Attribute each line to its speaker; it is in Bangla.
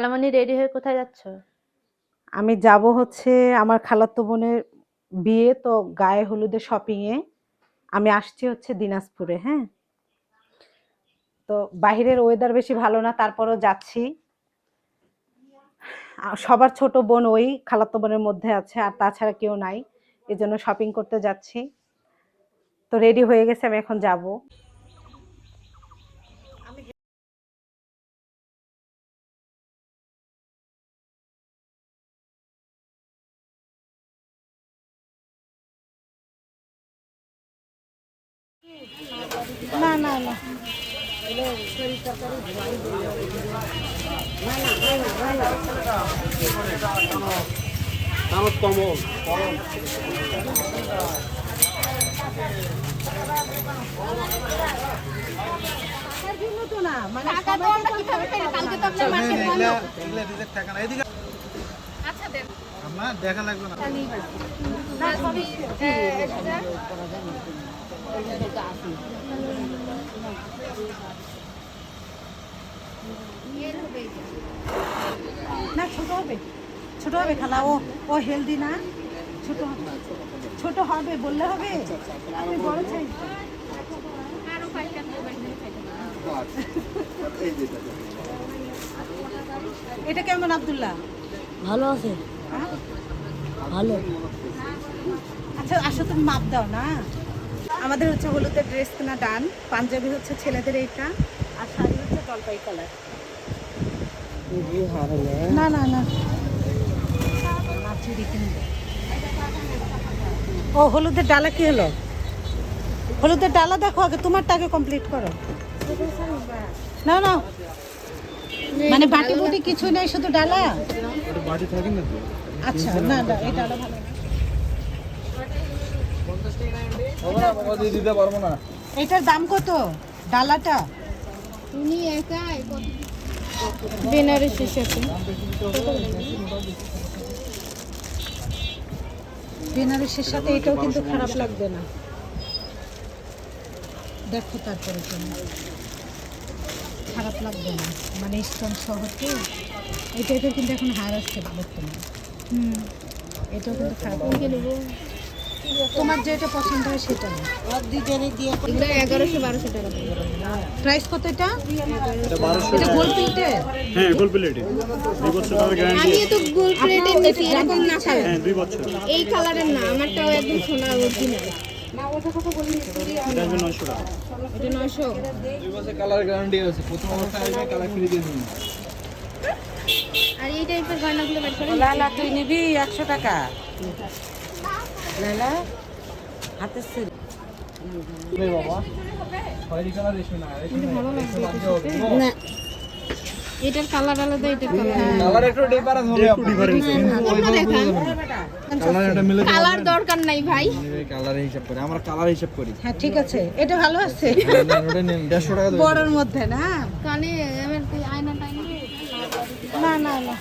Speaker 1: খালামণি রেডি হয়ে কোথায় যাচ্ছ?
Speaker 2: আমি যাব হচ্ছে আমার খালাতো বোনের বিয়ে, তো গায়ে হলুদের শপিং এ আমি আসছি হচ্ছে দিনাজপুরে। হ্যাঁ, তো বাহিরের ওয়েদার বেশি ভালো না, তারপরও যাচ্ছি। সবার ছোট বোন ওই খালাতো বোনের মধ্যে আছে, আর তাছাড়া কেউ নাই, এজন্য শপিং করতে যাচ্ছি। তো রেডি হয়ে গেছে, আমি এখন যাব। না না না,
Speaker 3: কমল দেখা লাগবে না।
Speaker 2: না ছোট হবে, ছোট হবে খালা। ও ও হেলদি না, ছোট ছোট হবে বললে হবে। আমি বড় চাই। এটা কেমন আব্দুল্লাহ?
Speaker 4: ভালো আছে, ভালো।
Speaker 2: আচ্ছা আসো, তুমি মাপ দাও না। আমাদের হচ্ছে হলুদের ড্রেস কেনা ডান। পাঞ্জাবি হচ্ছে ছেলেদের এইটা, আর শাড়ি হচ্ছে জলপাই কালার। না না না, ও হলুদের ডালা কি হলো? হলুদের ডালা দেখো আগে, তোমারটা আগে কমপ্লিট করো। না না, মানে বাটি বুটি কিছু নেই, শুধু ডালা।
Speaker 3: বাড়ি থাকি না তো।
Speaker 2: আচ্ছা না না, এই ডালা ভালো না।
Speaker 3: দিতে পারবো না।
Speaker 2: এটার দাম কত ডালাটা?
Speaker 1: উনি একাই বেনারসির সাথে
Speaker 2: বেনারসির সাথে এটাও কিন্তু খারাপ লাগবে না, দেখো তারপরে তুমি, খারাপ লাগবে না, মানে স্টোন শহরকে এটা কিন্তু এখন হার আসছে বর্তমানে। এটাও কিন্তু খারাপ লাগবে না। তোমার যেটা পছন্দ হয় সেটা না।
Speaker 1: এগুলো 1100-1200 টাকা।
Speaker 2: প্রাইস কত এটা? এটা গোল্ড প্লেটের?
Speaker 3: হ্যাঁ, গোল্ড প্লেটে 2 বছরের গ্যারান্টি।
Speaker 1: আমি তো গোল্ড প্লেটের নিছি, এরকম না খায়।
Speaker 3: হ্যাঁ, 2 বছর।
Speaker 1: এই কালারের না, আমারটাও একদম সোনা অরিজিনাল।
Speaker 3: এটা 900 টাকা।
Speaker 1: এটা 900।
Speaker 3: 2 বছর কালার গ্যারান্টি আছে। প্রথম অবস্থায় আসবে কালার ফ্রি দিয়ে দিন।
Speaker 1: আর এই টাইপের গয়নাগুলো বের করে
Speaker 2: লালা তুই নিবি 100 টাকা। লালা হাতের সিল
Speaker 3: রে বাবা, খয়েরি কালার এসে না।
Speaker 1: ভালো লাগবে না। এটার কালার আলাদা, এটার কালার
Speaker 3: কালার একটু ডিফারেন্স হবে, একটু ডিফারেন্স। কালার এটা মিলে
Speaker 1: কালার দরকার নাই ভাই,
Speaker 3: কালারে হিসাব করে আমরা কালার হিসাব করি।
Speaker 2: হ্যাঁ ঠিক আছে, এটা ভালো আছে।
Speaker 3: ওটা নেন 150 টাকা দেব।
Speaker 2: বড়র মধ্যে না,
Speaker 1: কানে আমার আয়না টাইনা
Speaker 2: না না না।